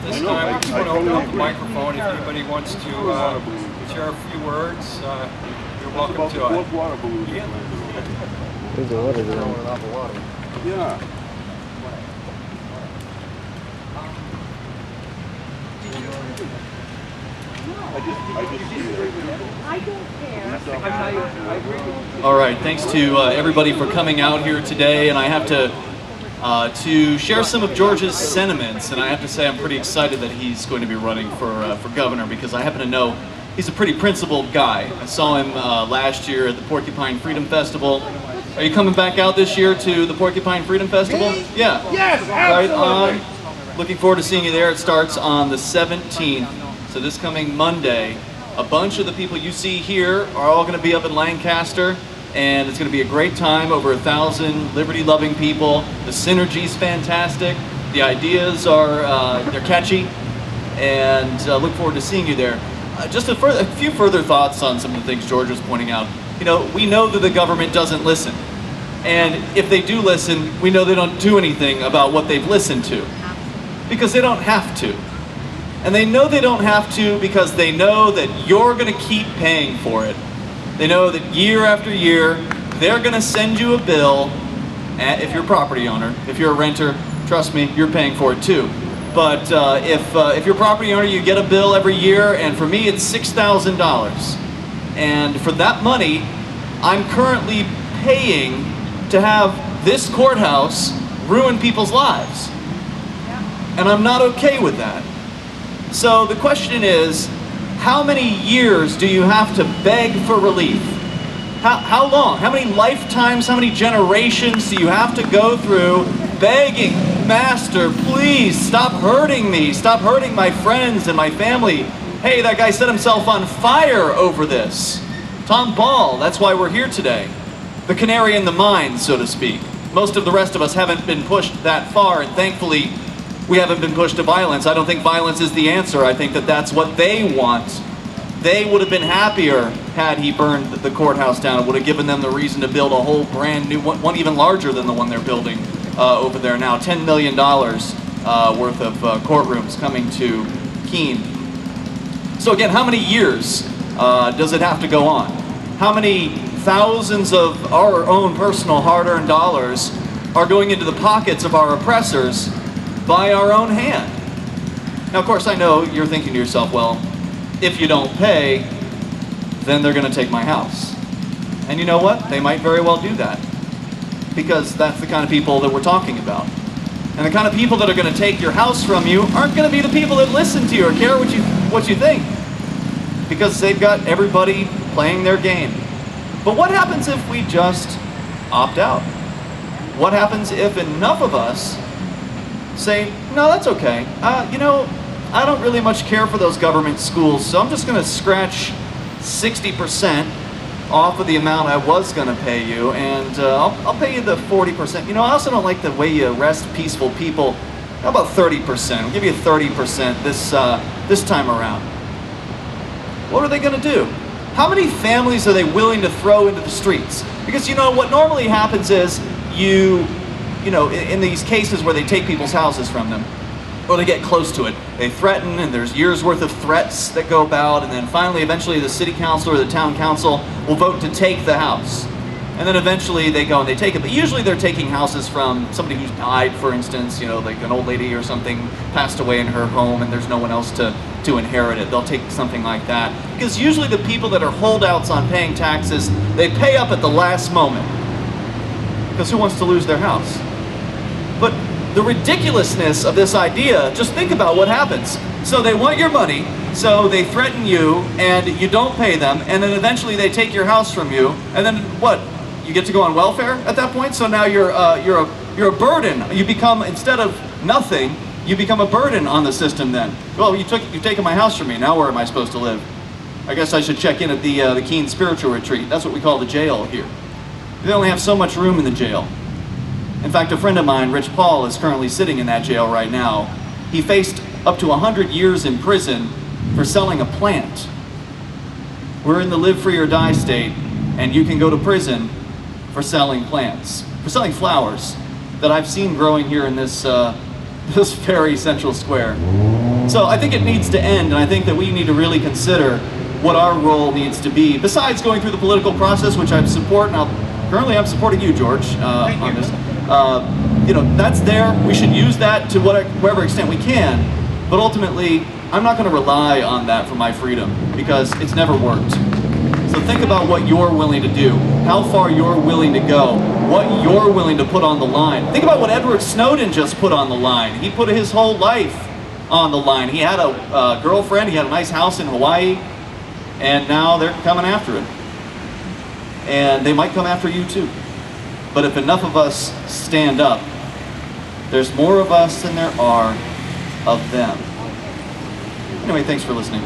At this time, we just want to open up the microphone. If anybody wants to share a few words, you're welcome to it. Yeah. There's a water there. Yeah. I don't care. All right, thanks to everybody for coming out here today, and I have to share some of George's sentiments, and I have to say I'm pretty excited that he's going to be running for governor, because I happen to know he's a pretty principled guy. I saw him last year at the Porcupine Freedom Festival. Are you coming back out this year to the Porcupine Freedom Festival? Yeah. Yes, Right absolutely. on. Looking forward to seeing you there. It starts on the 17th, so this coming Monday. A bunch of the people you see here are all going to be up in Lancaster, and it's going to be a great time. Over 1,000 liberty-loving people. The synergy's fantastic. The ideas are they're catchy, and look forward to seeing you there. Just a few further thoughts on some of the things George was pointing out. You know, we know that the government doesn't listen, and if they do listen, we know they don't do anything about what they've listened to, because they don't have to. And they know they don't have to because they know that you're going to keep paying for it. They know that year after year, they're going to send you a bill. If you're a property owner, if you're a renter, trust me, you're paying for it too. But if you're a property owner, you get a bill every year, and for me, it's $6,000. And for that money, I'm currently paying to have this courthouse ruin people's lives. And I'm not okay with that. So the question is, how many years do you have to beg for relief? How long? How many lifetimes, how many generations do you have to go through begging, Master, please stop hurting me, stop hurting my friends and my family? Hey, that guy set himself on fire over this. Tom Ball, that's why we're here today. The canary in the mine, so to speak. Most of the rest of us haven't been pushed that far, and thankfully, we haven't been pushed to violence. I don't think violence is the answer. I think that that's what they want. They would have been happier had he burned the courthouse down. It would have given them the reason to build a whole brand new one even larger than the one they're building over there now. $10 million worth of courtrooms coming to Keene. So again, how many years does it have to go on? How many thousands of our own personal hard-earned dollars are going into the pockets of our oppressors by our own hand? Now, of course, I know you're thinking to yourself, well, if you don't pay, then they're going to take my house. And you know what? They might very well do that, because that's the kind of people that we're talking about. And the kind of people that are going to take your house from you aren't going to be the people that listen to you or care what you think, because they've got everybody playing their game. But what happens if we just opt out? What happens if enough of us say, no, that's okay. You know, I don't really much care for those government schools, so I'm just going to scratch 60% off of the amount I was going to pay you, and I'll pay you the 40%. You know, I also don't like the way you arrest peaceful people. How about 30%? I'll give you 30% this time around. What are they going to do? How many families are they willing to throw into the streets? Because, you know, what normally happens is you know, in these cases where they take people's houses from them, or they get close to it, they threaten, and there's years worth of threats that go about, and then finally, eventually, the city council or the town council will vote to take the house. And then eventually they go and they take it. But usually they're taking houses from somebody who's died, for instance, you know, like an old lady or something passed away in her home and there's no one else to inherit it. They'll take something like that. Because usually the people that are holdouts on paying taxes, they pay up at the last moment. Because who wants to lose their house? But the ridiculousness of this idea, just think about what happens. So they want your money, so they threaten you, and you don't pay them, and then eventually they take your house from you, and then what? You get to go on welfare at that point? So now you're a burden. You become, instead of nothing, you become a burden on the system then. Well, you've taken my house from me, now where am I supposed to live? I guess I should check in at the Keene Spiritual Retreat. That's what we call the jail here. They only have so much room in the jail. In fact, a friend of mine, Rich Paul, is currently sitting in that jail right now. He faced up to 100 years in prison for selling a plant. We're in the live free or die state, and you can go to prison for selling plants, for selling flowers that I've seen growing here in this very central square. So I think it needs to end, and I think that we need to really consider what our role needs to be, besides going through the political process, which I support. Now, currently I'm supporting you, George, on this. You know, that's there. We should use that to whatever extent we can, but ultimately, I'm not going to rely on that for my freedom, because it's never worked. So think about what you're willing to do, how far you're willing to go, what you're willing to put on the line. Think about what Edward Snowden just put on the line. He put his whole life on the line. He had a girlfriend, he had a nice house in Hawaii, and now they're coming after him. And they might come after you too. But if enough of us stand up, there's more of us than there are of them. Anyway, thanks for listening.